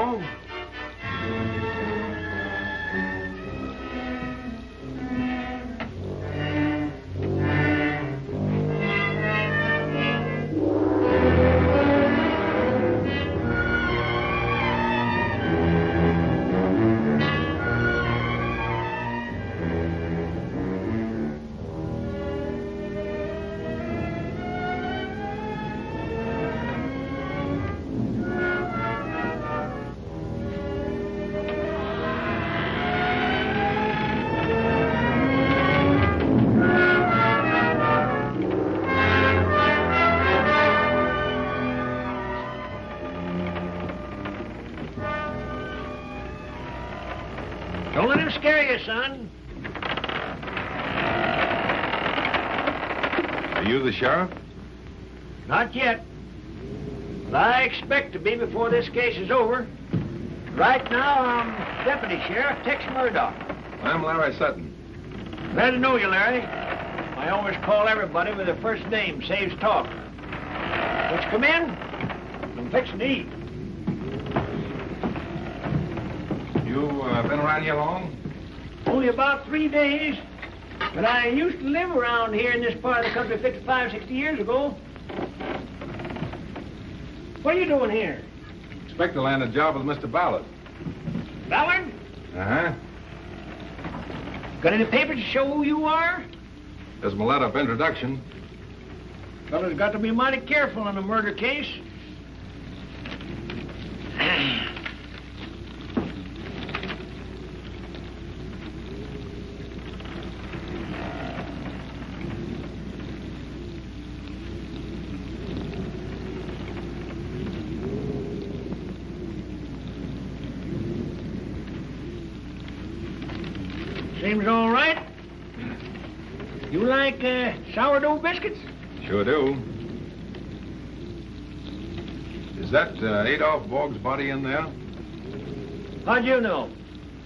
long? Don't let him scare you, son. Are you the sheriff? Not yet. But I expect to be before this case is over. Right now, I'm Deputy Sheriff Tex Murdoch. I'm Larry Sutton. Glad to know you, Larry. I always call everybody with their first name. Saves talk. Let's come in. I'm fixing to eat. You been around here long? Only about 3 days. But I used to live around here in this part of the country 55, 60 years ago. What are you doing here? Expect to land a job with Mr. Ballard. Ballard? Uh-huh. Got any papers to show who you are? There's my letter of introduction. Fella's got to be mighty careful in a murder case. Seems all right. You like sourdough biscuits? Sure do. Is that Adolph Borg's body in there? How'd you know?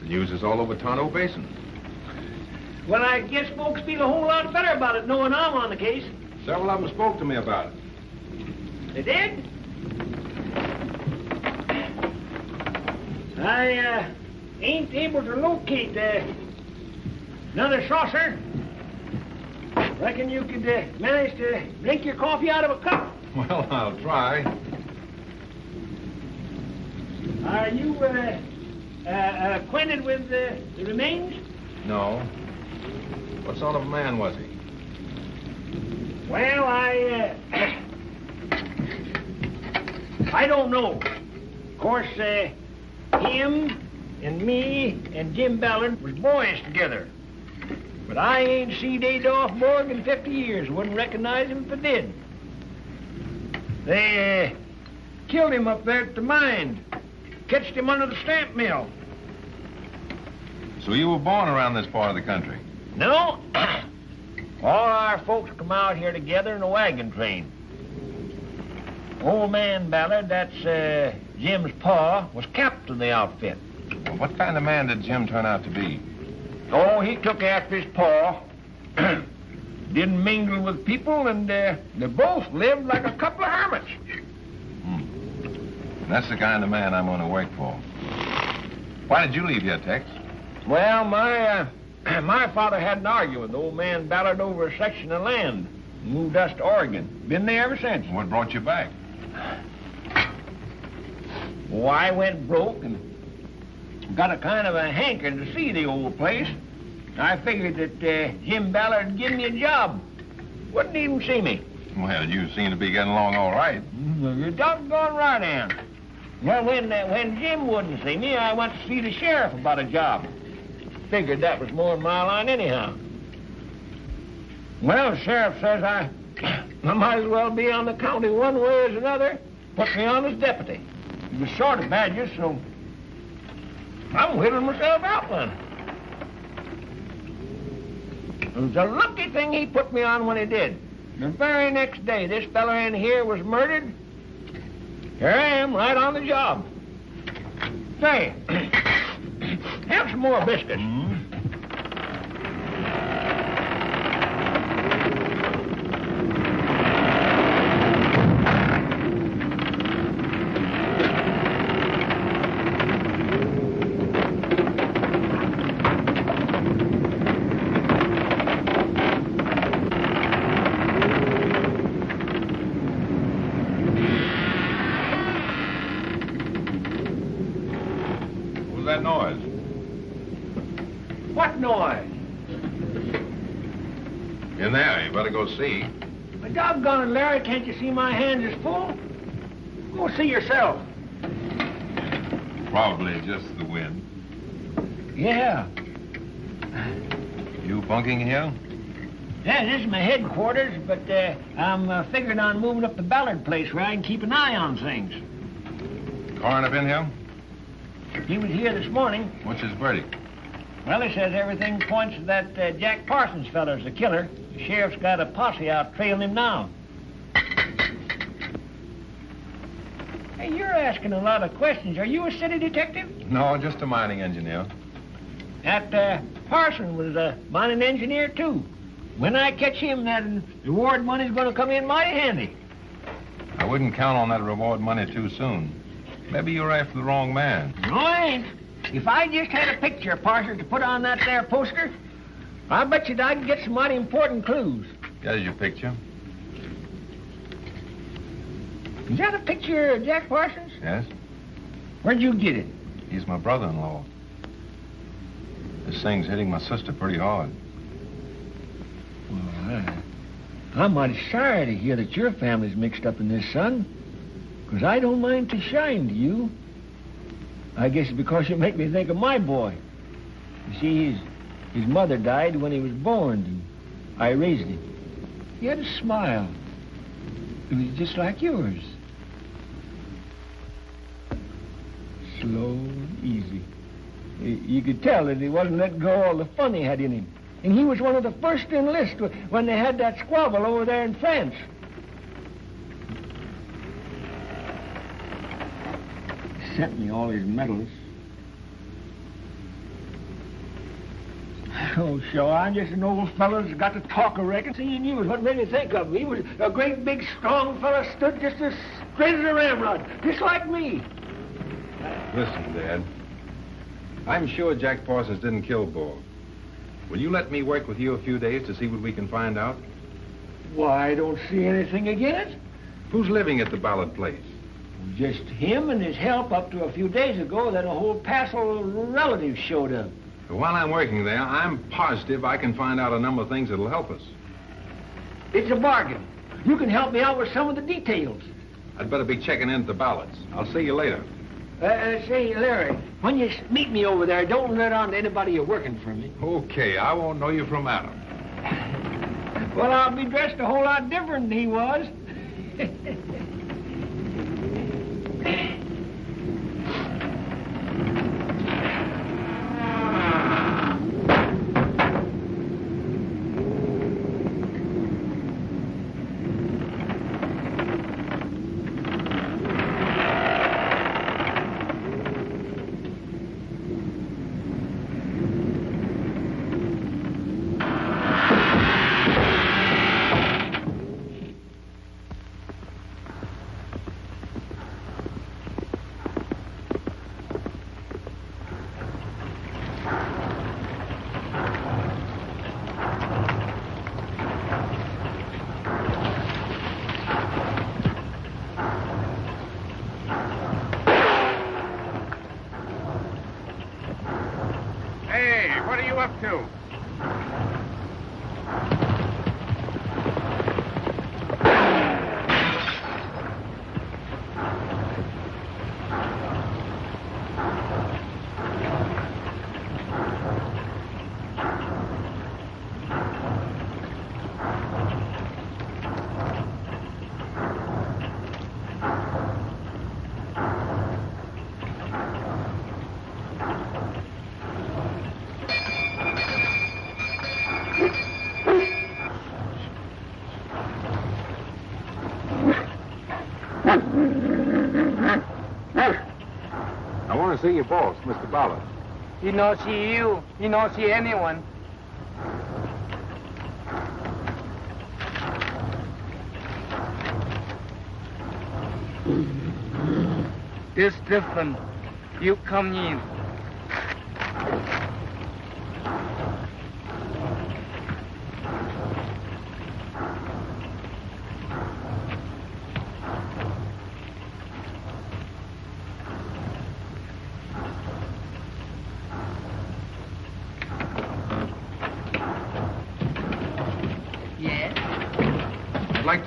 The news is all over Tonto Basin. Well, I guess folks feel a whole lot better about it knowing I'm on the case. Several of them spoke to me about it. They did? I ain't able to locate another saucer. Reckon you could manage to drink your coffee out of a cup. Well, I'll try. Are you acquainted with the remains? No. What sort of a man was he? Well, I don't know. Of course, him and me and Jim Ballard was boys together. But I ain't seen Adolph Borg in 50 years. Wouldn't recognize him if I did. They killed him up there at the mine. Catched him under the stamp mill. So you were born around this part of the country? No. All our folks come out here together in a wagon train. Old man Ballard, that's Jim's pa, was captain of the outfit. Well, what kind of man did Jim turn out to be? Oh, he took after his pa. Didn't mingle with people, and they both lived like a couple of hermits. That's the kind of man I'm going to work for. Why did you leave here, Tex? Well, my father had an argument with old man Ballard over a section of land. Moved us to Oregon. Been there ever since. What brought you back? Well, I went broke and got a kind of a hankering to see the old place. I figured that Jim Ballard would give me a job. Wouldn't even see me. Well, you seem to be getting along all right. You're doggone right, Ann. Well, when Jim wouldn't see me, I went to see the sheriff about a job. Figured that was more in my line anyhow. Well, the sheriff says I might as well be on the county one way as another. Put me on as deputy. He was short of badges, so I'm whittling myself out one. It was a lucky thing he put me on when he did. The very next day this fella in here was murdered. Here I am, right on the job. Say, have some more biscuits. that noise? What noise? In there. You better go see. But doggone it, Larry, can't you see my hands is full? Go see yourself. Probably just the wind. Yeah. You bunking here? Yeah, this is my headquarters, but I'm figuring on moving up to Ballard Place where I can keep an eye on things. Coroner been here? He was here this morning. What's his verdict? Well, he says everything points to that Jack Parsons feller's the killer. The sheriff's got a posse out trailing him now. Hey, you're asking a lot of questions. Are you a city detective? No, just a mining engineer. That Parsons was a mining engineer, too. When I catch him, that reward money's going to come in mighty handy. I wouldn't count on that reward money too soon. Maybe you're after the wrong man. No, I ain't. If I just had a picture of Parsons to put on that there poster, I bet you I'd get some mighty important clues. There's your picture. Is that a picture of Jack Parsons? Yes? Where'd you get it? He's my brother-in-law. This thing's hitting my sister pretty hard. Well, I'm mighty sorry to hear that your family's mixed up in this, son. Because I don't mind to shine to you. I guess it's because you make me think of my boy. You see, his mother died when he was born, and I raised him. He had a smile. It was just like yours. Slow and easy. You could tell that he wasn't letting go all the fun he had in him. And he was one of the first to enlist when they had that squabble over there in France. He sent me all his medals. Oh, sure, I'm just an old fellow that's got to talk, I reckon. Seeing you is what made me think of him. He was a great, big, strong fellow, stood just as straight as a ramrod, just like me. Listen, Dad. I'm sure Jack Parsons didn't kill Bull. Will you let me work with you a few days to see what we can find out? Why, I don't see anything against it. Who's living at the Ballard place? Just him and his help up to a few days ago. Then a whole passel of relatives showed up. While I'm working there, I'm positive I can find out a number of things that'll help us. It's a bargain. You can help me out with some of the details. I'd better be checking in at the Ballards. I'll see you later. Say, Larry, when you meet me over there, don't let on to anybody you're working for me. Okay, I won't know you from Adam. Well, I'll be dressed a whole lot different than he was. What are you up to? I want to see your boss, Mr. Ballard. He not see you. He not see anyone. This different. You come in.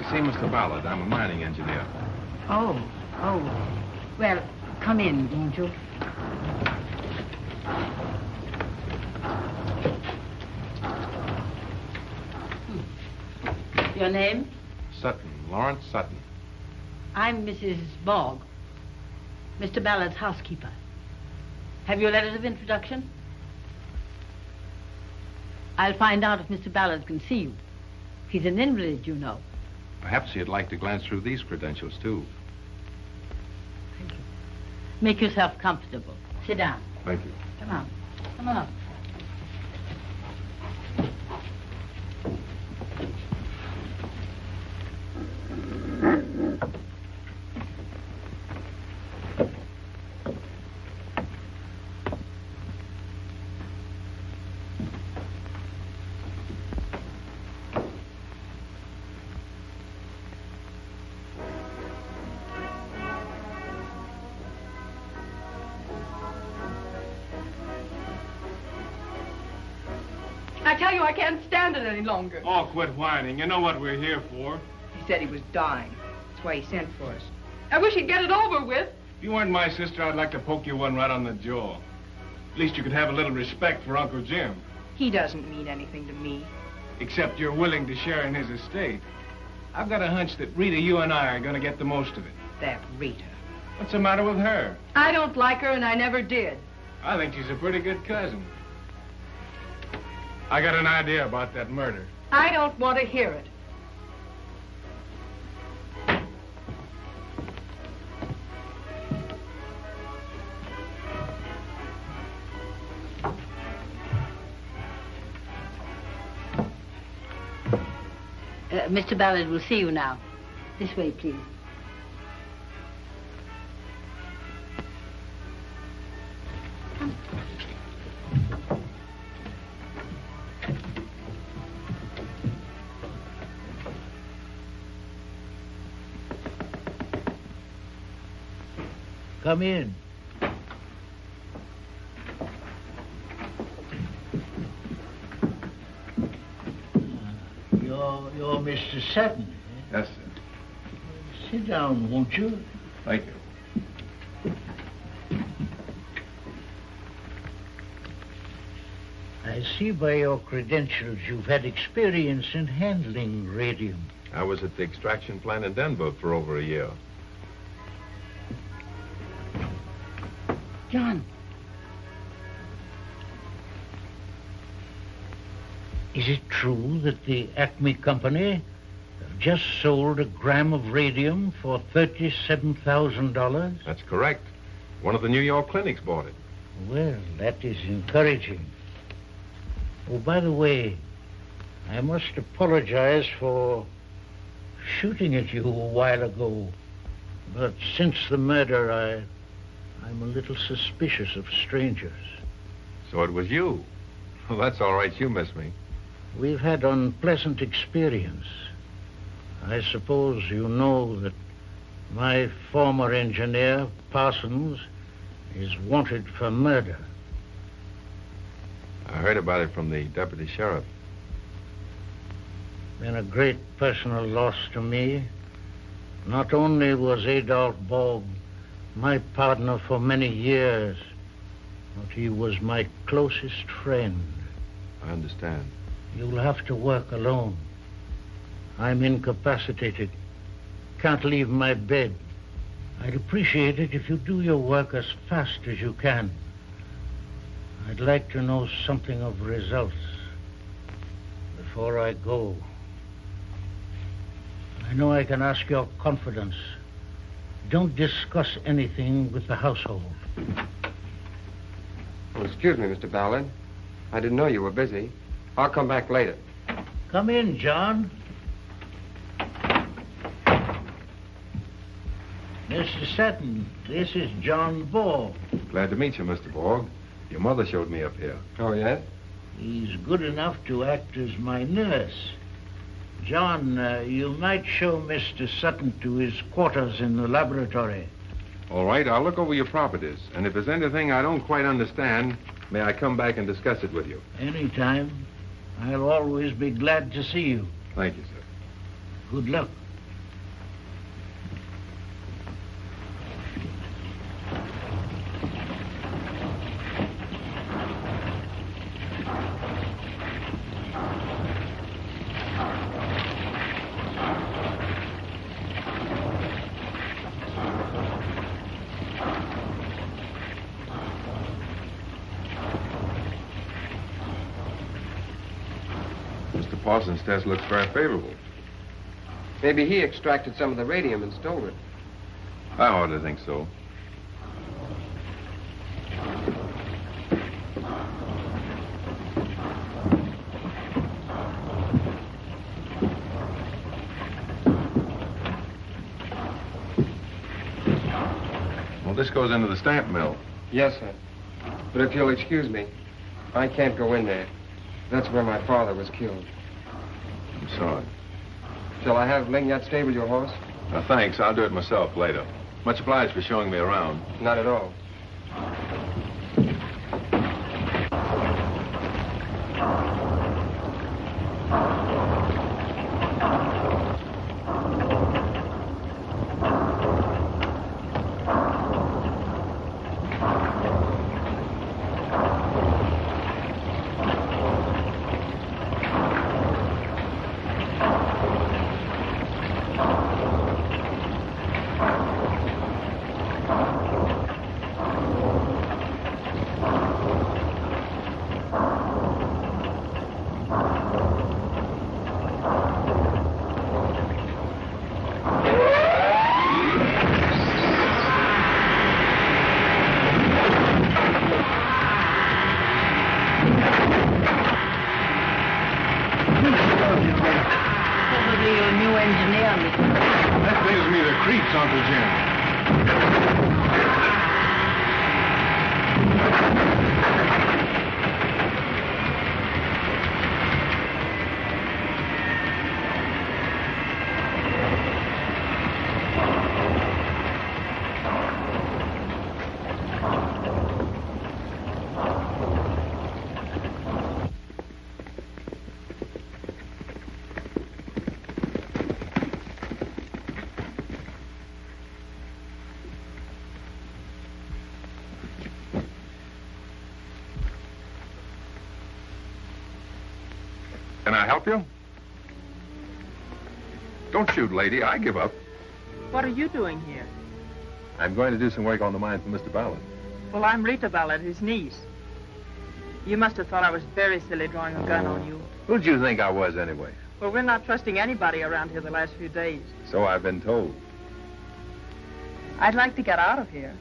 see Mr. Ballard. I'm a mining engineer. Oh. Well, come in, won't you? Your name? Sutton, Lawrence Sutton. I'm Mrs. Bogg, Mr. Ballard's housekeeper. Have your letters of introduction? I'll find out if Mr. Ballard can see you. He's an invalid, you know. Perhaps you'd like to glance through these credentials, too. Thank you. Make yourself comfortable. Sit down. Thank you. Come on. Come on. I tell you, I can't stand it any longer. Oh, quit whining. You know what we're here for. He said he was dying. That's why he sent for us. I wish he'd get it over with. If you weren't my sister, I'd like to poke you one right on the jaw. At least you could have a little respect for Uncle Jim. He doesn't mean anything to me. Except you're willing to share in his estate. I've got a hunch that Rita, you and I are going to get the most of it. That Rita. What's the matter with her? I don't like her, and I never did. I think she's a pretty good cousin. I got an idea about that murder. I don't want to hear it. Mr. Ballard will see you now. This way, please. Come in. You're Mr. Sutton. Eh? Yes, sir. Sit down, won't you? Thank you. I see by your credentials you've had experience in handling radium. I was at the extraction plant in Denver for over a year. John. Is it true that the Acme Company have just sold a gram of radium for $37,000? That's correct. One of the New York clinics bought it. Well, that is encouraging. Oh, by the way, I must apologize for shooting at you a while ago. But since the murder, I'm a little suspicious of strangers. So it was you. Well, that's all right. You miss me. We've had unpleasant experience. I suppose you know that my former engineer, Parsons, is wanted for murder. I heard about it from the deputy sheriff. Been a great personal loss to me. Not only was Adolph Bogg my partner for many years, but he was my closest friend. I understand. You'll have to work alone. I'm incapacitated. Can't leave my bed. I'd appreciate it if you do your work as fast as you can. I'd like to know something of results before I go. I know I can ask your confidence. Don't discuss anything with the household. Oh, excuse me, Mr. Ballard. I didn't know you were busy. I'll come back later. Come in, John. Mr. Sutton, this is John Ball. Glad to meet you, Mr. Borg. Your mother showed me up here. Oh, yes? He's good enough to act as my nurse. John, you might show Mr. Sutton to his quarters in the laboratory. All right, I'll look over your properties. And if there's anything I don't quite understand, may I come back and discuss it with you? Anytime. I'll always be glad to see you. Thank you, sir. Good luck. Mr. Parsons' test looks very favorable. Maybe he extracted some of the radium and stole it. I hardly think so. Well, this goes into the stamp mill. Yes, sir. But if you'll excuse me, I can't go in there. That's where my father was killed. I'm sorry. Shall I have Lingyat stable your horse? Thanks. I'll do it myself later. Much obliged for showing me around. Not at all. Probably your new engineer, Mr. That brings me the creeps, Uncle Jim. Can I help you? Don't shoot, lady. I give up. What are you doing here? I'm going to do some work on the mine for Mr. Ballard. Well, I'm Rita Ballard, his niece. You must have thought I was very silly drawing a gun on you. Who'd you think I was, anyway? Well, we're not trusting anybody around here the last few days. So I've been told. I'd like to get out of here,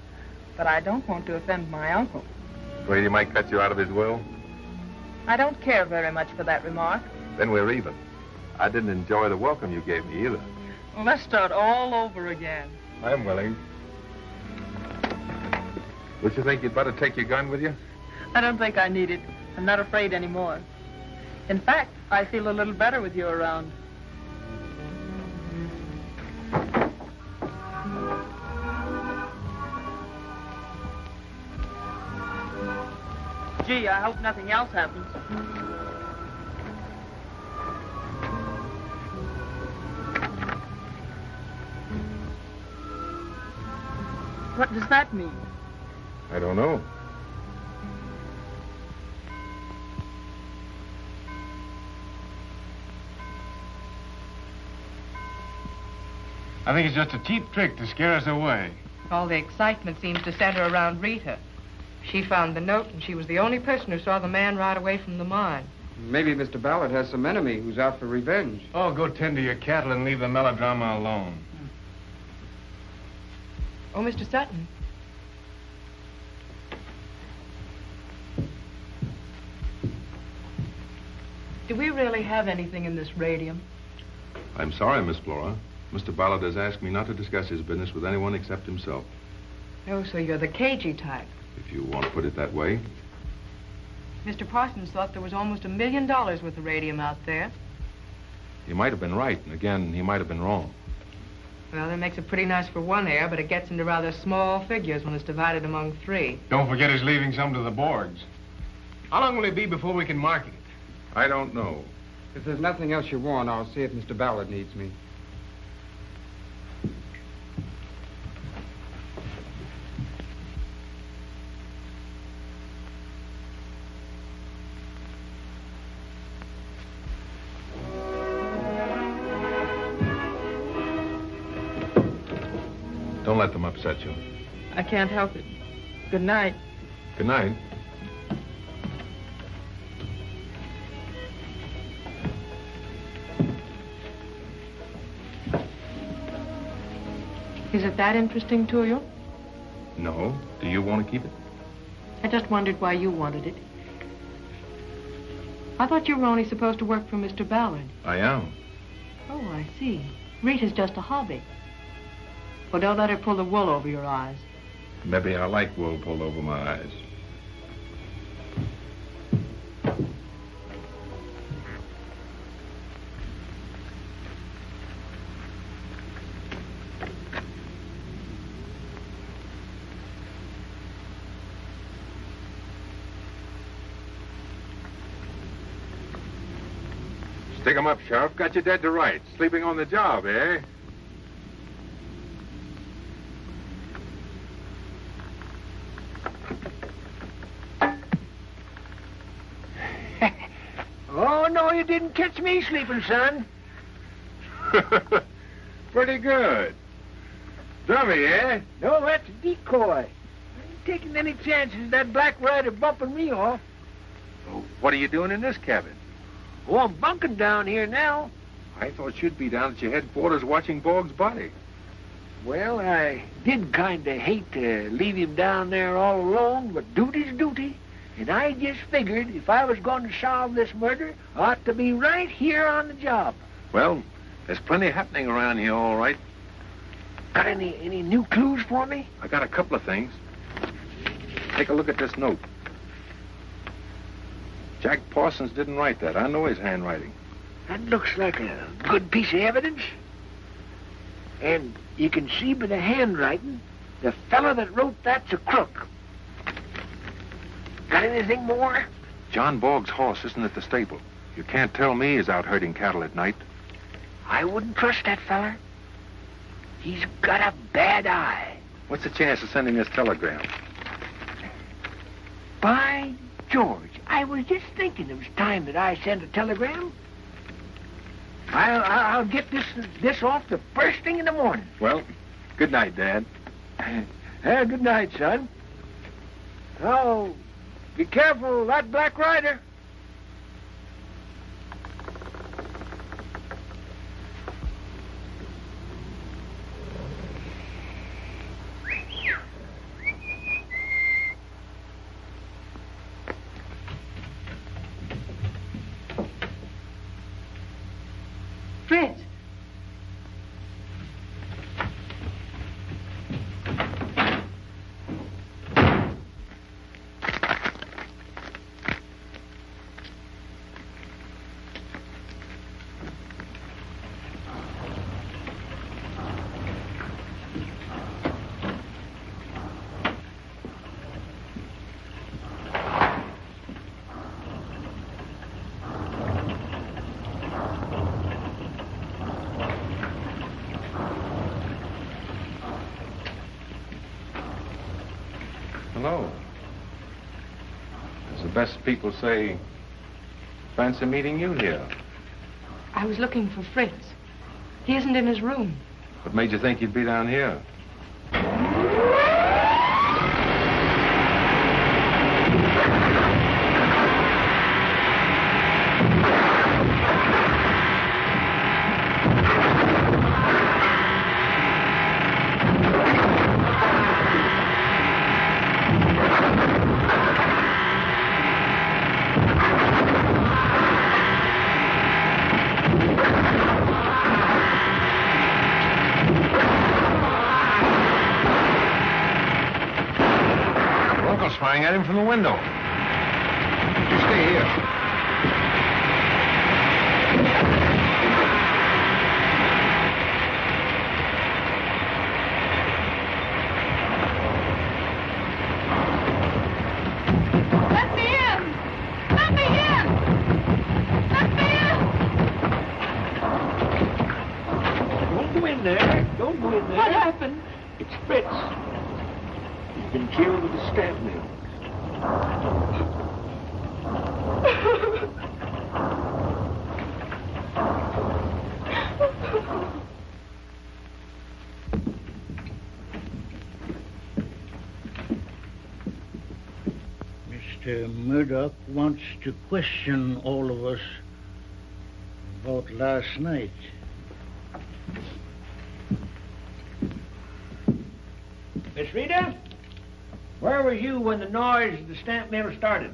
but I don't want to offend my uncle. Afraid he might cut you out of his will? I don't care very much for that remark. Then we're even. I didn't enjoy the welcome you gave me either. Well, let's start all over again. I'm willing. Don't you think you'd better take your gun with you? I don't think I need it. I'm not afraid anymore. In fact, I feel a little better with you around. Gee, I hope nothing else happens. What does that mean? I don't know. I think it's just a cheap trick to scare us away. All the excitement seems to center around Rita. She found the note, and she was the only person who saw the man ride away from the mine. Maybe Mr. Ballard has some enemy who's out for revenge. Oh, go tend to your cattle and leave the melodrama alone. Oh, Mr. Sutton. Do we really have anything in this radium? I'm sorry, Miss Flora. Mr. Ballard has asked me not to discuss his business with anyone except himself. Oh, so you're the cagey type. If you want to put it that way. Mr. Parsons thought there was almost $1 million worth of radium out there. He might have been right, and again, he might have been wrong. Well, that makes it pretty nice for one heir, but it gets into rather small figures when it's divided among three. Don't forget he's leaving some to the boards. How long will it be before we can market it? I don't know. If there's nothing else you want, I'll see if Mr. Ballard needs me. Don't let them upset you. I can't help it. Good night. Good night. Is it that interesting to you? No. Do you want to keep it? I just wondered why you wanted it. I thought you were only supposed to work for Mr. Ballard. I am. Oh, I see. Rita's just a hobby. Well, don't let her pull the wool over your eyes. Maybe I like wool pulled over my eyes. Stick 'em up, Sheriff. Got you dead to rights. Sleeping on the job, eh? Oh, no, you didn't catch me sleeping, son. Pretty good. Dummy, eh? No, that's a decoy. I ain't taking any chances that black rider bumping me off. Well, what are you doing in this cabin? Oh, I'm bunking down here now. I thought you'd be down at your headquarters watching Boggs' body. Well, I did kind of hate to leave him down there all alone, but duty's duty. And I just figured if I was going to solve this murder, I ought to be right here on the job. Well, there's plenty happening around here, all right. Got any new clues for me? I got a couple of things. Take a look at this note. Jack Parsons didn't write that. I know his handwriting. That looks like a good piece of evidence. And you can see by the handwriting, the fellow that wrote that's a crook. Got anything more? John Boggs' horse isn't at the stable. You can't tell me he's out herding cattle at night. I wouldn't trust that fella. He's got a bad eye. What's the chance of sending this telegram? By George, I was just thinking it was time that I sent a telegram. I'll get this off the first thing in the morning. Well, good night, Dad. Good night, son. Oh, be careful, that black rider. Fritz! Hello. As the best people say, fancy meeting you here. I was looking for Fritz. He isn't in his room. What made you think you'd be down here? Sprang at him from the window. You stay here. Let me in! Let me in! Let me in! Don't go in there. Don't go in there. What happened? It's Fritz. He's been killed with a stab mill. Mr. Murdoch wants to question all of us about last night. Miss Rita, where was you when the noise of the stamp mill started?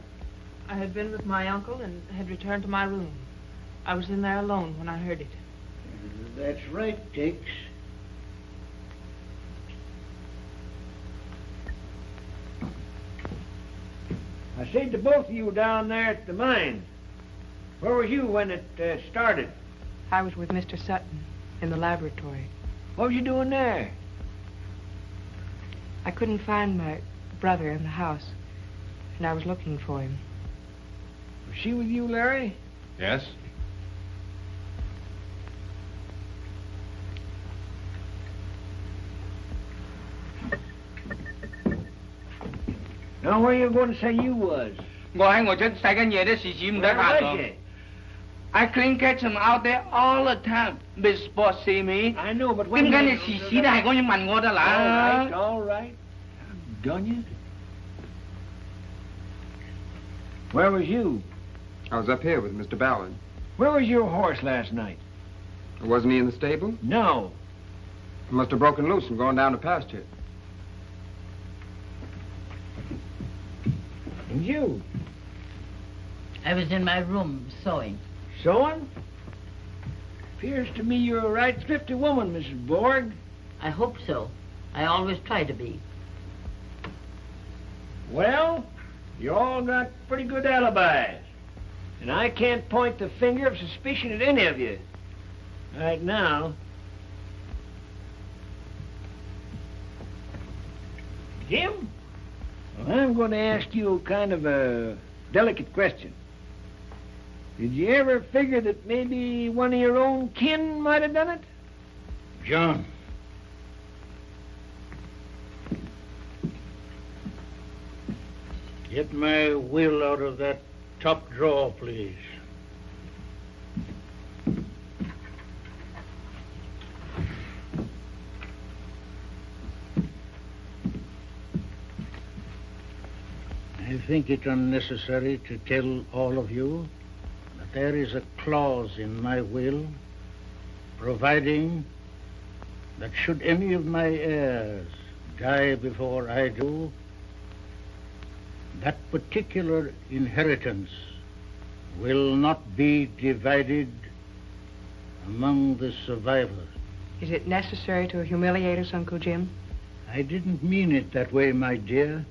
I had been with my uncle and had returned to my room. I was in there alone when I heard it. That's right, Tex. I said to both of you down there at the mine, where was you when it started? I was with Mr. Sutton in the laboratory. What was you doing there? I couldn't find my brother in the house, and I was looking for him. Was she with you, Larry? Yes? Now, where you going to say you was? 我喺我出洗緊嘢的時時唔使 Where 拍 was 到。 you? I couldn't catch him out there all the time. Miss Boss see me. I know, but when... 點解你時時都係咁樣問我得 All right, 啦？ all right. Done you? Where was you? I was up here with Mr. Ballard. Where was your horse last night? Wasn't he in the stable? No. He must have broken loose and gone down to pasture. And you? I was in my room sewing. Sewing? Appears to me you're a right thrifty woman, Mrs. Borg. I hope so. I always try to be. Well, you all got pretty good alibis. And I can't point the finger of suspicion at any of you. Right now. Jim? Well, I'm going to ask you kind of a delicate question. Did you ever figure that maybe one of your own kin might have done it? John. Get my will out of that top drawer, please. I think it unnecessary to tell all of you that there is a clause in my will providing that should any of my heirs die before I do, that particular inheritance will not be divided among the survivors. Is it necessary to humiliate us, Uncle Jim? I didn't mean it that way, my dear.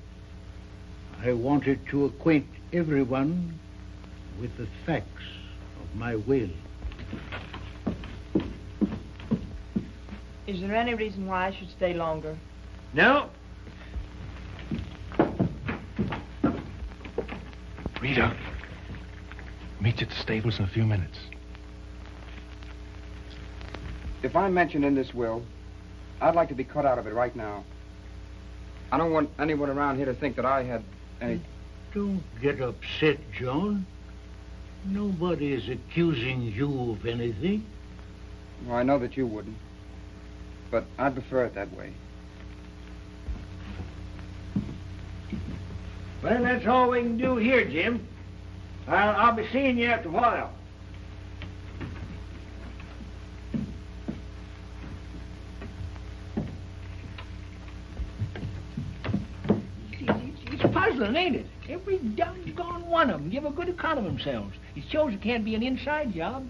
I wanted to acquaint everyone with the facts of my will. Is there any reason why I should stay longer? No. Rita, meet you at the stables in a few minutes. If I'm mentioned in this will, I'd like to be cut out of it right now. I don't want anyone around here to think that I had any... Don't get upset, John. Nobody is accusing you of anything. Well, I know that you wouldn't. But I'd prefer it that way. Well, that's all we can do here, Jim. I'll be seeing you after a while. It's puzzling, ain't it? Every doggone one of them give a good account of themselves. It shows it can't be an inside job.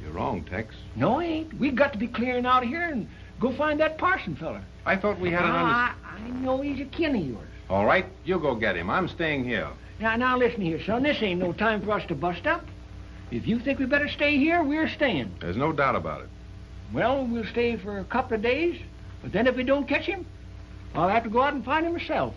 You're wrong, Tex. No, it ain't. We've got to be clearing out of here and go find that Parson fella. I thought we had an I know he's a kin of yours. All right, you go get him. I'm staying here. Now, listen here, son. This ain't no time for us to bust up. If you think we better stay here, we're staying. There's no doubt about it. Well, we'll stay for a couple of days, but then if we don't catch him, I'll have to go out and find him myself.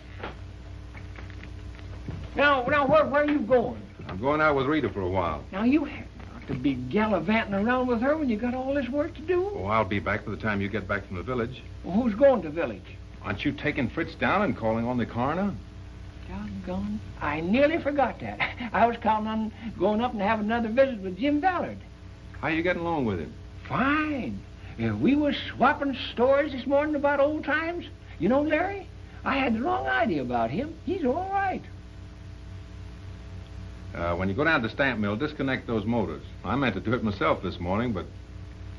Now, where are you going? I'm going out with Rita for a while. Now, you have not to be gallivanting around with her when you got all this work to do. Oh, I'll be back by the time you get back from the village. Well, who's going to the village? Aren't you taking Fritz down and calling on the coroner? Doggone. I nearly forgot that. I was counting on going up and having another visit with Jim Ballard. How you getting along with him? Fine. We was swapping stories this morning about old times. You know, Larry, I had the wrong idea about him. He's all right. When you go down to the stamp mill, disconnect those motors. I meant to do it myself this morning, but...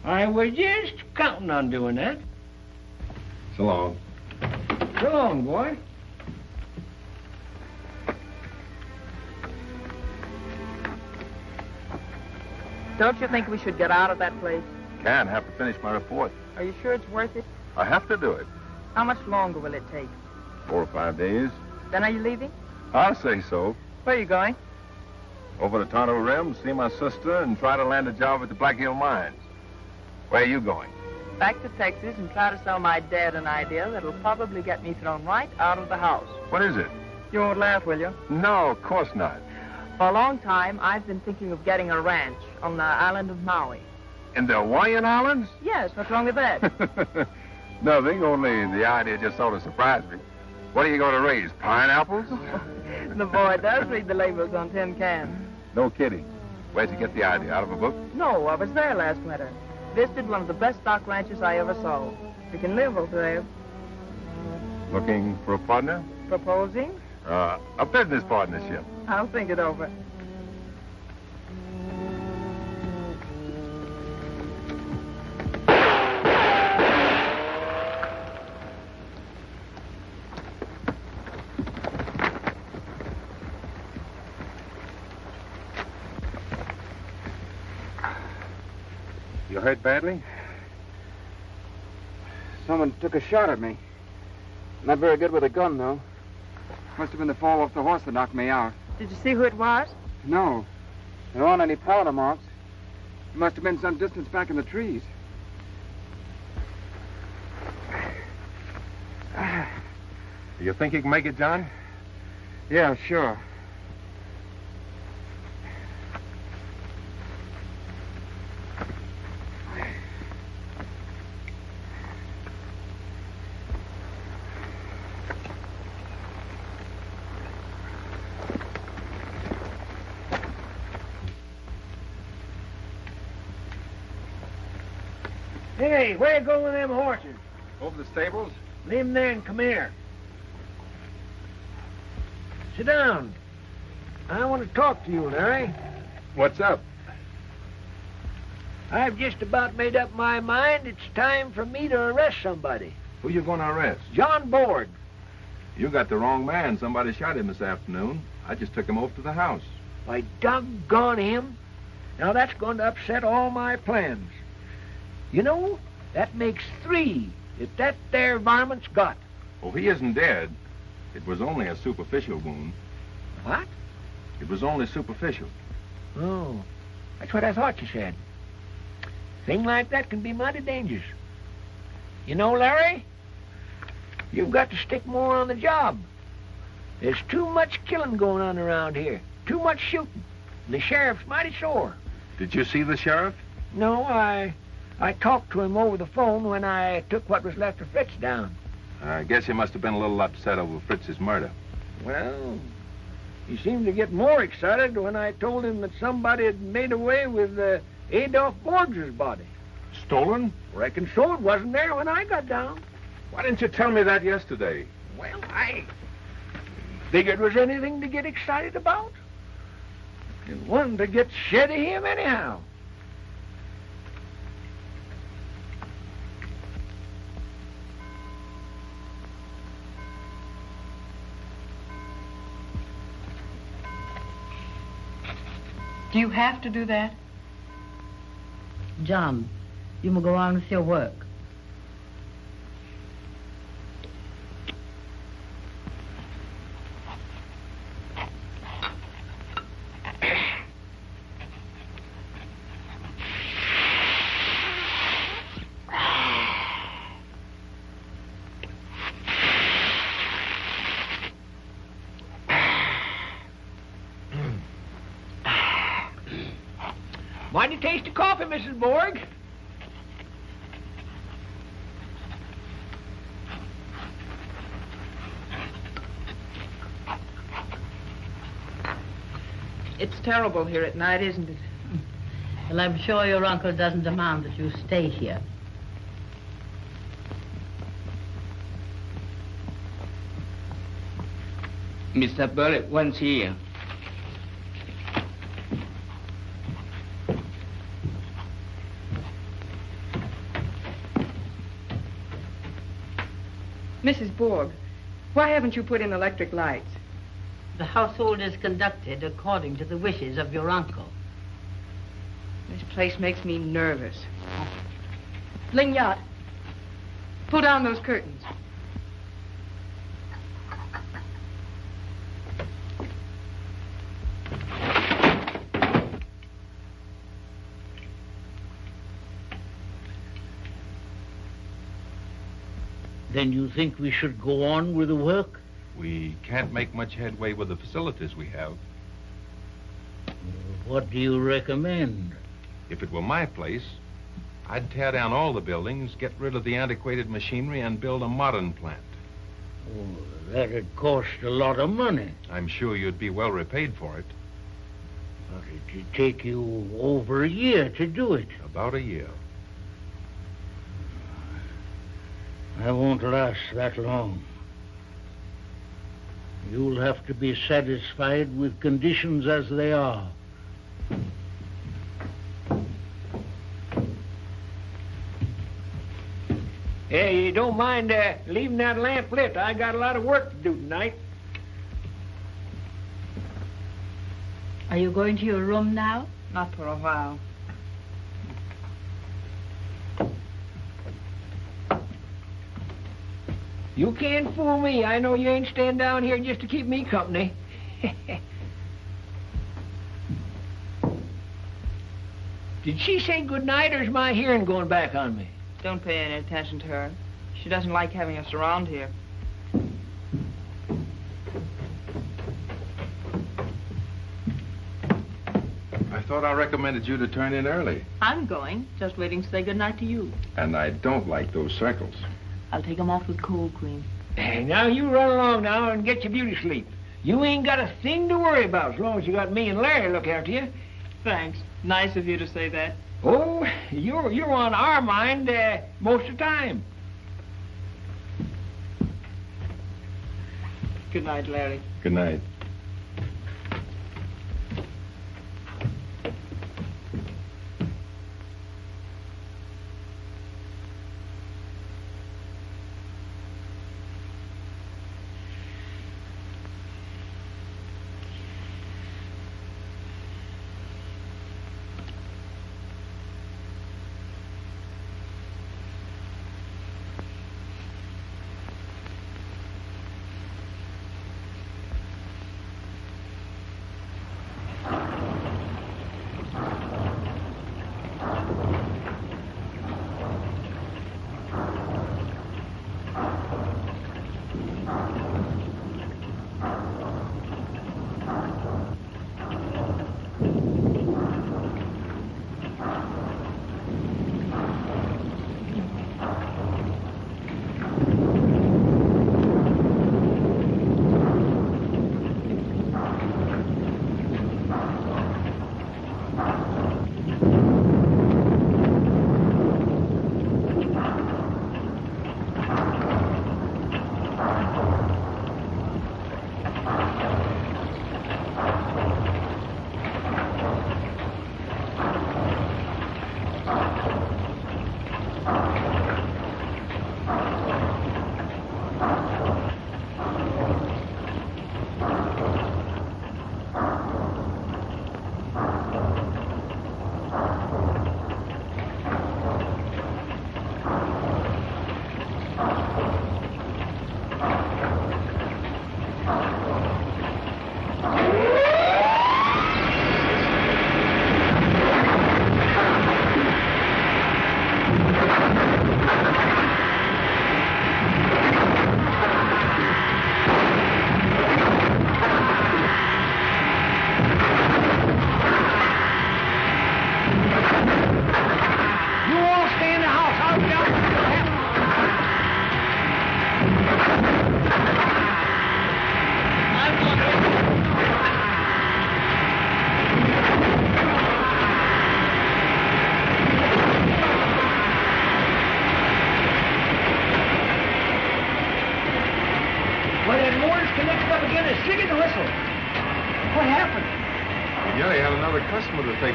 I was just counting on doing that. So long. So long, boy. Don't you think we should get out of that place? Can't. Have to finish my report. Are you sure it's worth it? I have to do it. How much longer will it take? 4 or 5 days. Then are you leaving? I'll say so. Where are you going? Over to Tonto Rim, see my sister, and try to land a job at the Black Hill Mines. Where are you going? Back to Texas and try to sell my dad an idea that'll probably get me thrown right out of the house. What is it? You won't laugh, will you? No, of course not. For a long time, I've been thinking of getting a ranch on the island of Maui. In the Hawaiian Islands? Yes, what's wrong with that? Nothing, only the idea just sort of surprised me. What are you going to raise, pineapples? The boy does read the labels on tin cans. No kidding. Where'd you get the idea? Out of a book? No, I was there last winter. Visited one of the best stock ranches I ever saw. You can live over there. Looking for a partner? Proposing? A business partnership. I'll think it over. You hurt badly? Someone took a shot at me. Not very good with a gun, though. Must have been the fall off the horse that knocked me out. Did you see who it was? No. There aren't any powder marks. It must have been some distance back in the trees. Do you think you can make it, John? Yeah, sure. Hey, where you going with them horses? Over the stables? Leave them there and come here. Sit down. I want to talk to you, Larry. What's up? I've just about made up my mind it's time for me to arrest somebody. Who you going to arrest? John Board. You got the wrong man. Somebody shot him this afternoon. I just took him over to the house. Why, doggone him. Now, that's going to upset all my plans. You know, that makes 3 that there varmint's got. Oh, he isn't dead. It was only a superficial wound. What? It was only superficial. Oh, that's what I thought you said. Thing like that can be mighty dangerous. You know, Larry, you've got to stick more on the job. There's too much killing going on around here. Too much shooting. And the sheriff's mighty sore. Did you see the sheriff? No, I talked to him over the phone when I took what was left of Fritz down. I guess he must have been a little upset over Fritz's murder. Well, he seemed to get more excited when I told him that somebody had made away with Adolph Borger's body. Stolen? Reckon so. It wasn't there when I got down. Why didn't you tell me that yesterday? Well, I figured it was anything to get excited about. And one to get shed of him anyhow. Do you have to do that? John, you may go on with your work. Mighty tasty coffee, Mrs. Borg. It's terrible here at night, isn't it? Well, I'm sure your uncle doesn't demand that you stay here. Mr. Burley wants here. Mrs. Borg, Why haven't you put in electric lights? The household is conducted according to the wishes of your uncle. This place makes me nervous. Ling Yat, Pull down those curtains. Then you think we should go on with the work? We can't make much headway with the facilities we have. What do you recommend? If it were my place, I'd tear down all the buildings, get rid of the antiquated machinery, and build a modern plant. Oh, that'd cost a lot of money. I'm sure you'd be well repaid for it. But it'd take you over a year to do it. About a year. I won't last that long. You'll have to be satisfied with conditions as they are. Hey, you don't mind leaving that lamp lit? I got a lot of work to do tonight. Are you going to your room now? Not for a while. You can't fool me. I know you ain't staying down here just to keep me company. Did she say good night, or is my hearing going back on me? Don't pay any attention to her. She doesn't like having us around here. I thought I recommended you to turn in early. I'm going. Just waiting to say good night to you. And I don't like those circles. I'll take 'em off with cold cream. Hey, now you run along now and get your beauty sleep. You ain't got a thing to worry about as long as you got me and Larry to look after you. Thanks. Nice of you to say that. Oh, you're on our mind most of the time. Good night, Larry. Good night.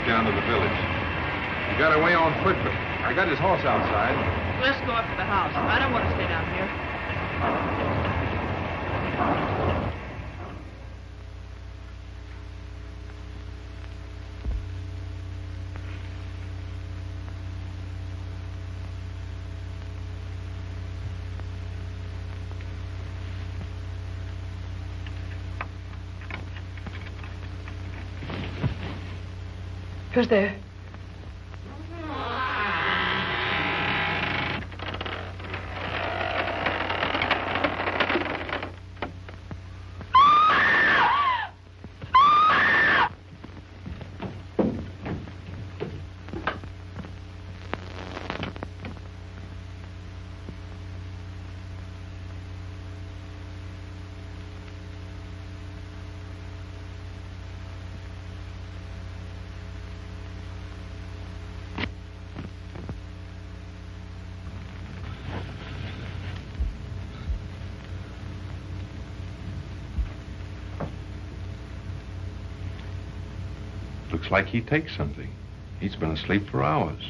Down to the village. He got away on foot, but I got his horse outside. Let's go up to the house. I don't want to stay down here. Who's there? Looks like he takes something. He's been asleep for hours.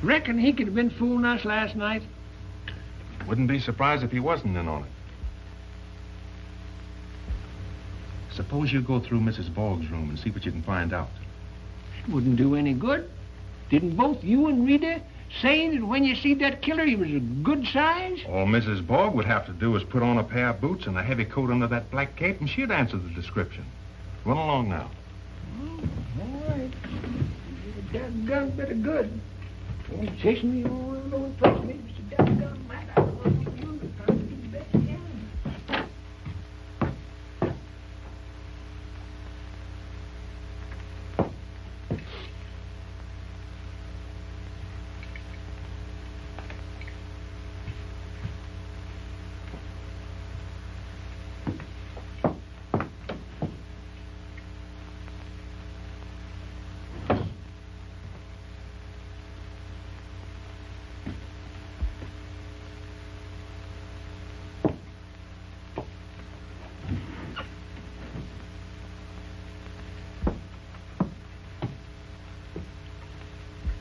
Reckon he could have been fooling us last night? Wouldn't be surprised if he wasn't in on it. Suppose you go through Mrs. Boggs' room and see what you can find out. It wouldn't do any good. Didn't both you and Rita say that when you see that killer, he was a good size? All Mrs. Bogg would have to do is put on a pair of boots and a heavy coat under that black cape, and she'd answer the description. Run along now. Oh, all right. You're a doggone bit of good. You're chasing me all around the place. Maybe it's a doggone mad. I don't want to you to try to do the best you can.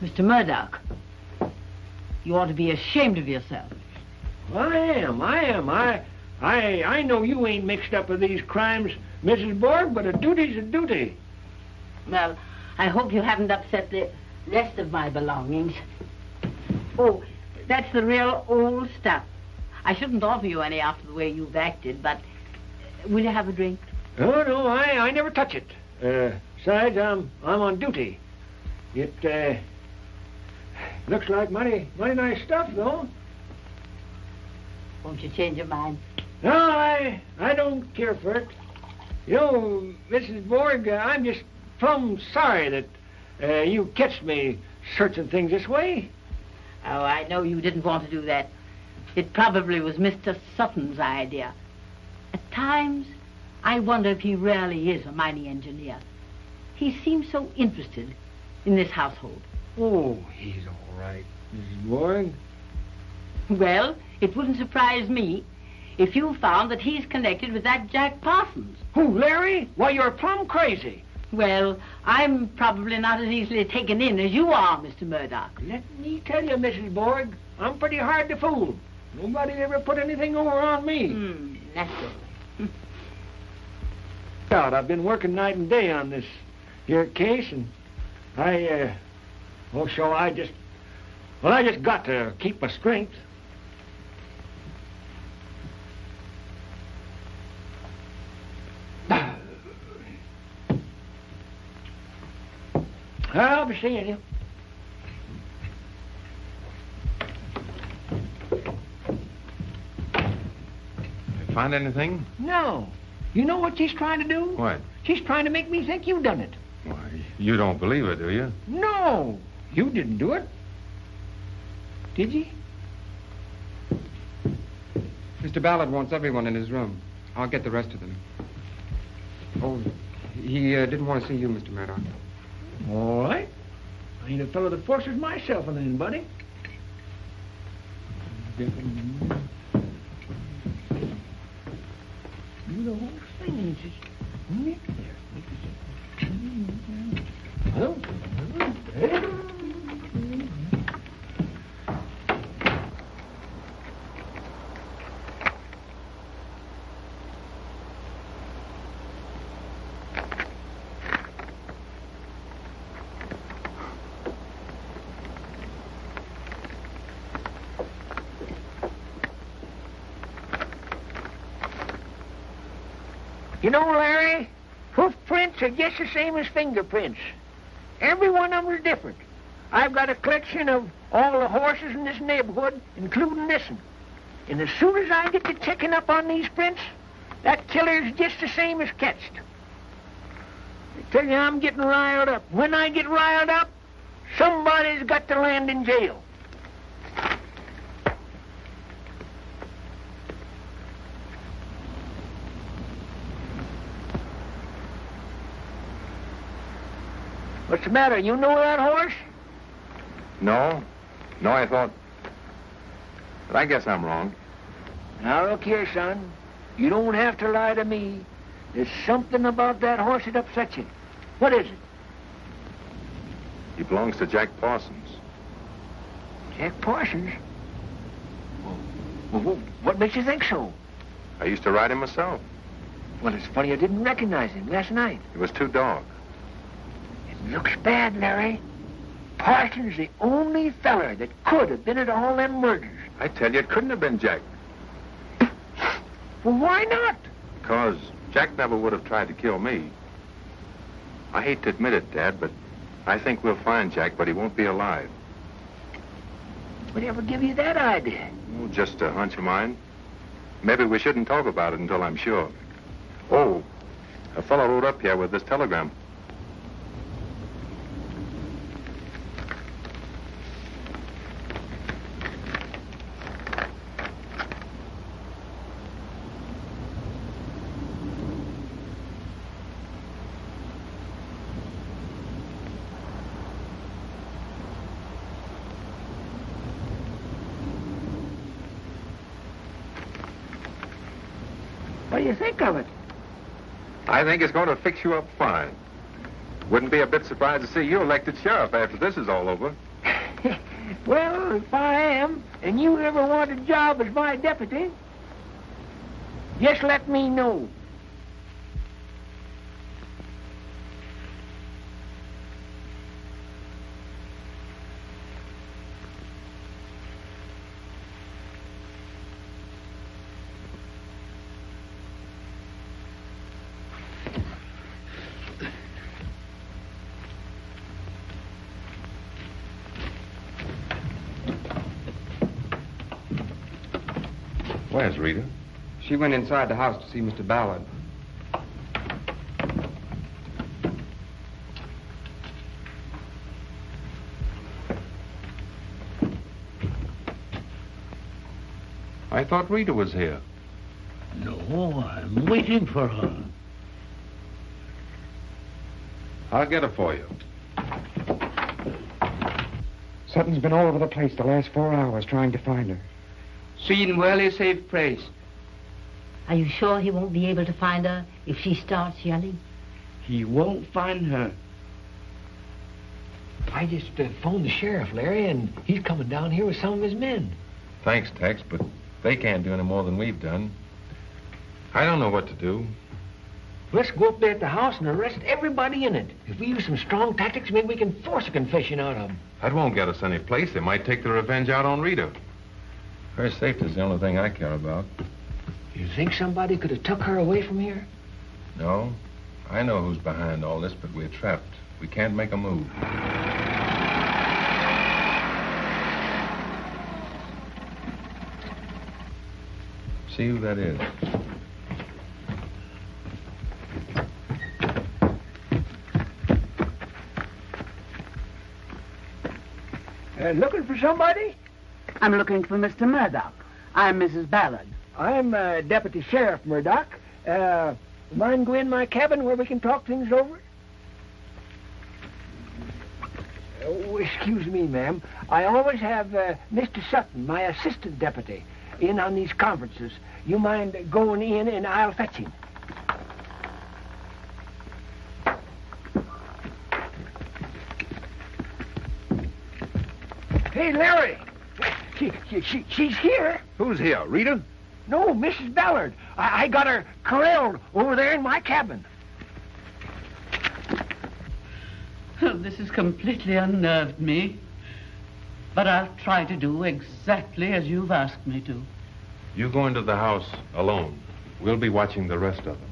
Mr. Murdoch, you ought to be ashamed of yourself. I am. I know you ain't mixed up with these crimes, Mrs. Borg, but a duty's a duty. Well, I hope you haven't upset the rest of my belongings. Oh, that's the real old stuff. I shouldn't offer you any after the way you've acted, but will you have a drink? Oh, no, I never touch it. Besides, I'm on duty. It, looks like mighty nice stuff, though. Won't you change your mind? No, I don't care for it. You know, Mrs. Borg, I'm just plumb sorry that you catch me searching things this way. Oh, I know you didn't want to do that. It probably was Mr. Sutton's idea. At times, I wonder if he really is a mining engineer. He seems so interested in this household. Oh, he's all right, Mrs. Borg. Well, it wouldn't surprise me if you found that he's connected with that Jack Parsons. Who, Larry? Why, you're plumb crazy. Well, I'm probably not as easily taken in as you are, Mr. Murdoch. Let me tell you, Mrs. Borg, I'm pretty hard to fool. Nobody ever put anything over on me. Naturally. I've been working night and day on this here case, and I just got to keep my strength. I'll be seeing you. Find anything? No. You know what she's trying to do? What? She's trying to make me think you done it. Why, you don't believe it, do you? No, you didn't do it. Did you? Mr. Ballard wants everyone in his room. I'll get the rest of them. Oh, he didn't want to see you, Mr. Murdoch. All right. I ain't a fellow that forces myself on anybody. Do the whole thing. Just nip there. Well, you know, Larry, hoof prints are just the same as fingerprints. Every one of them is different. I've got a collection of all the horses in this neighborhood, including this one. And as soon as I get to checking up on these prints, that killer's just the same as catched. I tell you, I'm getting riled up. When I get riled up, somebody's got to land in jail. What's the matter? You know that horse? No. No, I thought... But I guess I'm wrong. Now, look here, son. You don't have to lie to me. There's something about that horse that upsets you. What is it? He belongs to Jack Parsons. Jack Parsons? Well, what makes you think so? I used to ride him myself. Well, it's funny I didn't recognize him last night. It was 2 dogs. It looks bad, Larry. Parsons the only feller that could have been at all them murders. I tell you, it couldn't have been Jack. Well, why not? Because Jack never would have tried to kill me. I hate to admit it, Dad, but I think we'll find Jack, but he won't be alive. Whatever give you that idea? Oh, just a hunch of mine. Maybe we shouldn't talk about it until I'm sure. Oh, a fellow rode up here with this telegram. What do you think of it? I think it's going to fix you up fine. Wouldn't be a bit surprised to see you elected sheriff after this is all over. Well, if I am, and you ever want a job as my deputy, just let me know. Where's Rita? She went inside the house to see Mr. Ballard. I thought Rita was here. No, I'm waiting for her. I'll get her for you. Sutton's been all over the place the last 4 hours trying to find her. She in very safe place. Are you sure he won't be able to find her if she starts yelling? He won't find her. I just phoned the sheriff, Larry, and he's coming down here with some of his men. Thanks, Tex, but they can't do any more than we've done. I don't know what to do. Let's go up there at the house and arrest everybody in it. If we use some strong tactics, maybe we can force a confession out of them. That won't get us any place. They might take their revenge out on Rita. Her safety is the only thing I care about. You think somebody could have took her away from here? No. I know who's behind all this, but we're trapped. We can't make a move. See who that is. Looking for somebody? I'm looking for Mr. Murdoch. I'm Mrs. Ballard. I'm Deputy Sheriff Murdoch. Mind go in my cabin where we can talk things over? Oh, excuse me, ma'am. I always have Mr. Sutton, my assistant deputy, in on these conferences. You mind going in and I'll fetch him? Hey, Larry! She's here. Who's here? Rita? No, Mrs. Ballard. I got her corralled over there in my cabin. This has completely unnerved me. But I'll try to do exactly as you've asked me to. You go into the house alone. We'll be watching the rest of them.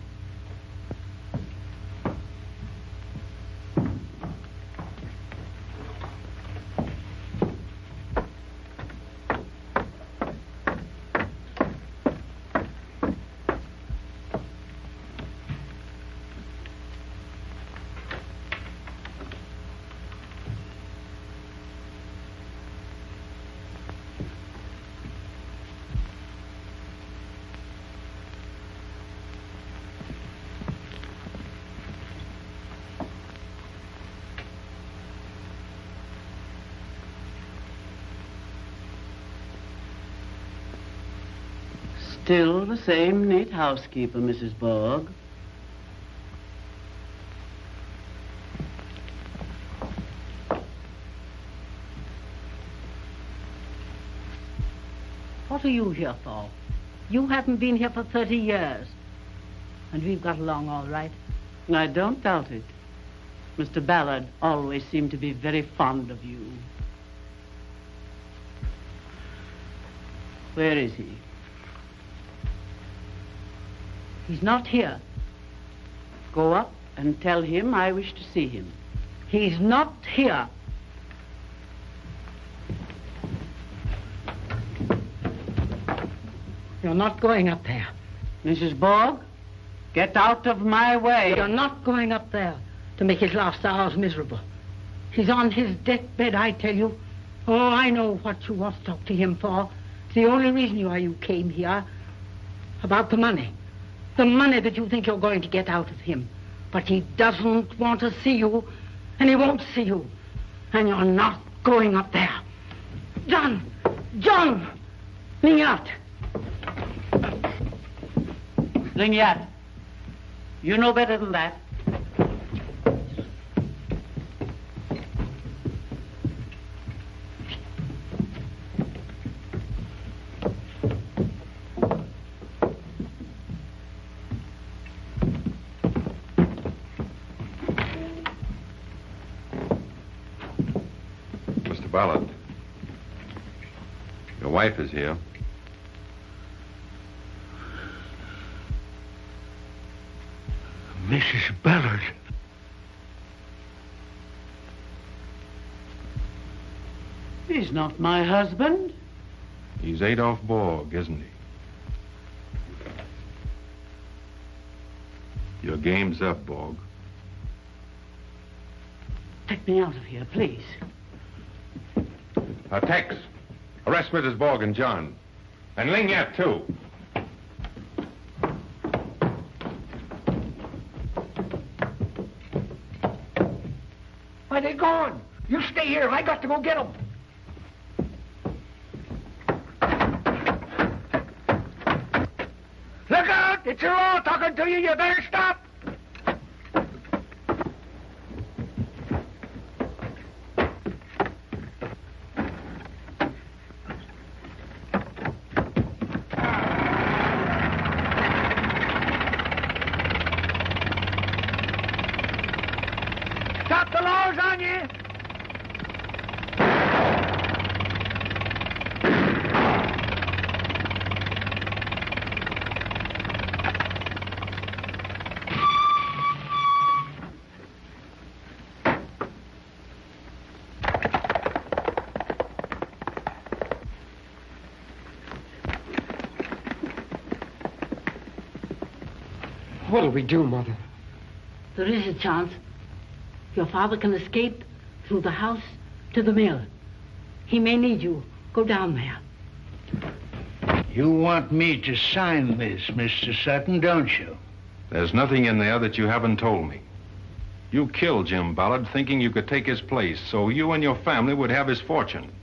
Still the same neat housekeeper, Mrs. Borg. What are you here for? You haven't been here for 30 years. And we've got along all right. I don't doubt it. Mr. Ballard always seemed to be very fond of you. Where is he? He's not here. Go up and tell him I wish to see him. He's not here. You're not going up there. Mrs. Borg, get out of my way. You're not going up there to make his last hours miserable. He's on his deathbed, I tell you. Oh, I know what you want to talk to him for. It's the only reason why you came here. About the money. The money that you think you're going to get out of him. But he doesn't want to see you, and he won't see you. And you're not going up there. John! John! Lignat! Lignat, you know better than that. Mr. Ballard, your wife is here. Mrs. Ballard. He's not my husband. He's Adolph Borg, isn't he? Your game's up, Borg. Take me out of here, please. Tex, arrest Mrs. Borg and John. And Lignat, too. Why, they're gone. You stay here. I got to go get them. Look out! It's your all talking to you. You better stop. Stop the laws on you. What'll we do, Mother? There is a chance. Your father can escape through the house to the mill. He may need you. Go Go down there. You want me to sign this, Mr. Sutton, don't you? There's nothing in there that you haven't told me. You killed Jim Ballard thinking you could take his place so you and your family would have his fortune.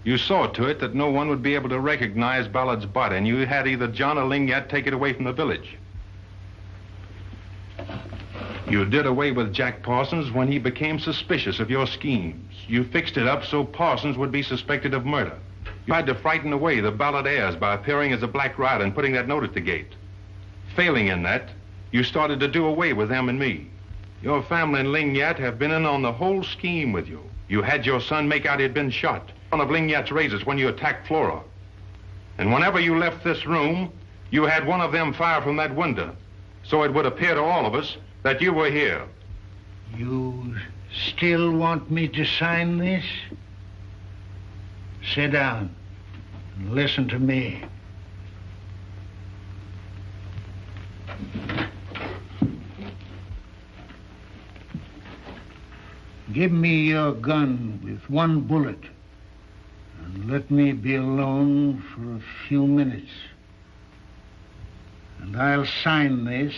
You saw to it that no one would be able to recognize Ballard's body, and you had either John or Ling Yat take it away from the village. You did away with Jack Parsons when he became suspicious of your schemes. You fixed it up so Parsons would be suspected of murder. You tried to frighten away the Ballard heirs by appearing as a black rider and putting that note at the gate. Failing in that, you started to do away with them and me. Your family and Ling Yat have been in on the whole scheme with you. You had your son make out he'd been shot. One of Ling Yat's razors when you attacked Flora. And whenever you left this room, you had one of them fire from that window, so it would appear to all of us that you were here. You still want me to sign this? Sit down and listen to me. Give me your gun with one bullet and let me be alone for a few minutes. And I'll sign this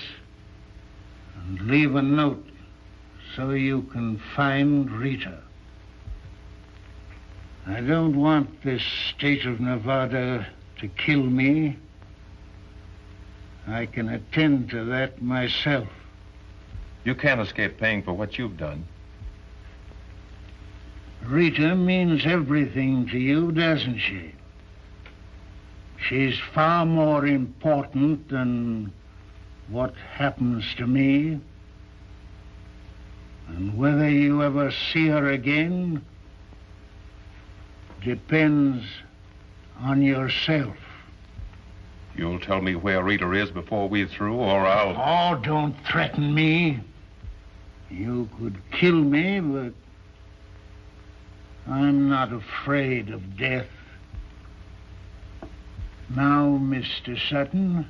and leave a note so you can find Rita. I don't want this state of Nevada to kill me. I can attend to that myself. You can't escape paying for what you've done. Rita means everything to you, doesn't she? She's far more important than what happens to me. And whether you ever see her again depends on yourself. You'll tell me where Rita is before we're through, or I'll... Oh, don't threaten me. You could kill me, but I'm not afraid of death. Now, Mr. Sutton,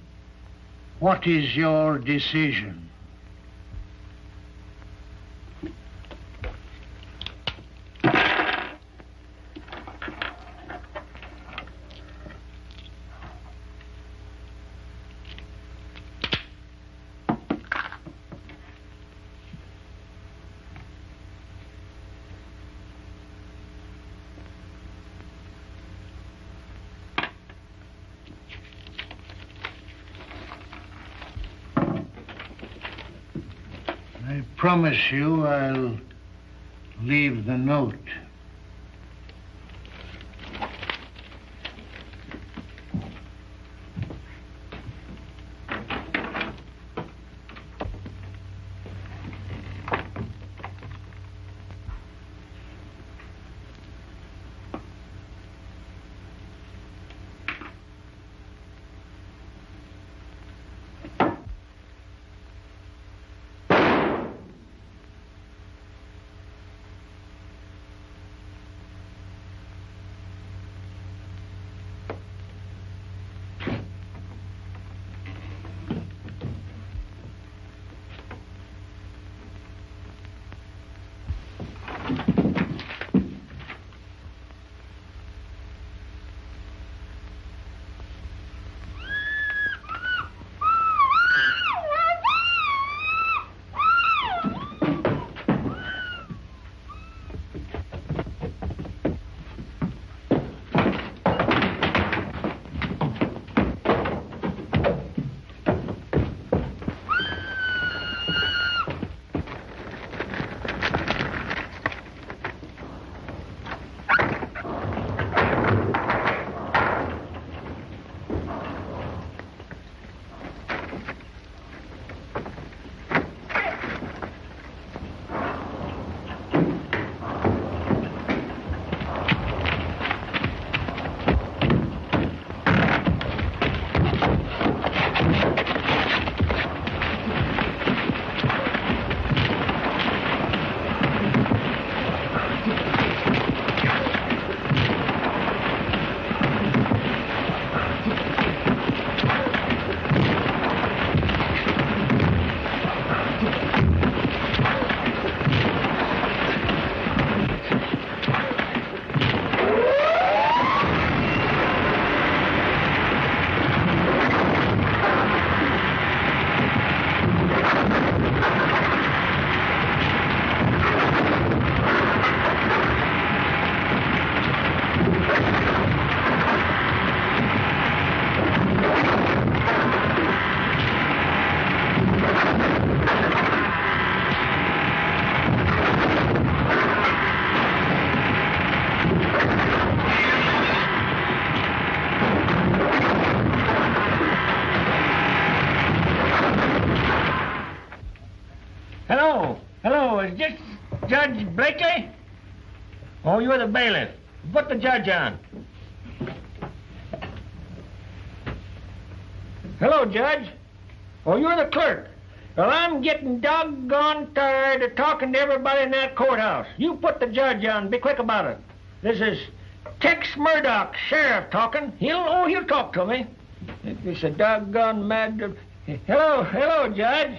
what is your decision? I promise you I'll leave the note. is this Judge Blakely? Oh, you're the bailiff. Put the judge on. Hello, Judge. Oh, you're the clerk. Well, I'm getting doggone tired of talking to everybody in that courthouse. You put the judge on. Be quick about it. This is Tex Murdoch, sheriff, talking. He'll talk to me. It's a doggone mad... Hello, Judge.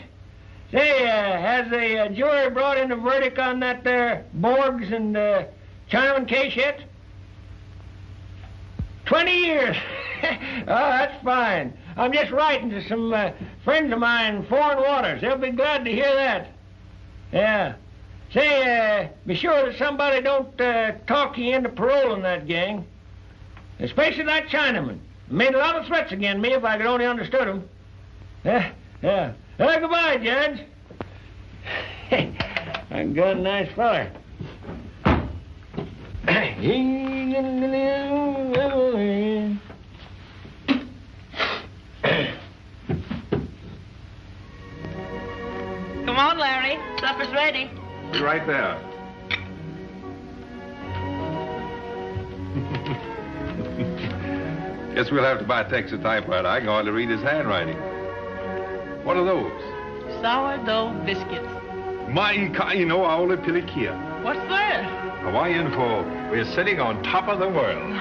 Say, has the jury brought in a verdict on that there Borgs and Chinaman case yet? 20 years. Oh, that's fine. I'm just writing to some friends of mine in foreign waters. They'll be glad to hear that. Yeah. Say, be sure that somebody don't talk you into paroling that gang. Especially that Chinaman. Made a lot of threats against me if I could only understood them. Yeah. Well, goodbye, Judge. I'm a nice feller. Come on, Larry. Supper's ready. Be right there. Guess we'll have to buy Tex a typewriter. I can hardly read his handwriting. What are those? Sourdough biscuits. Mein Kaino Aule Pilikia. What's that? Hawaiian for we're sitting on top of the world.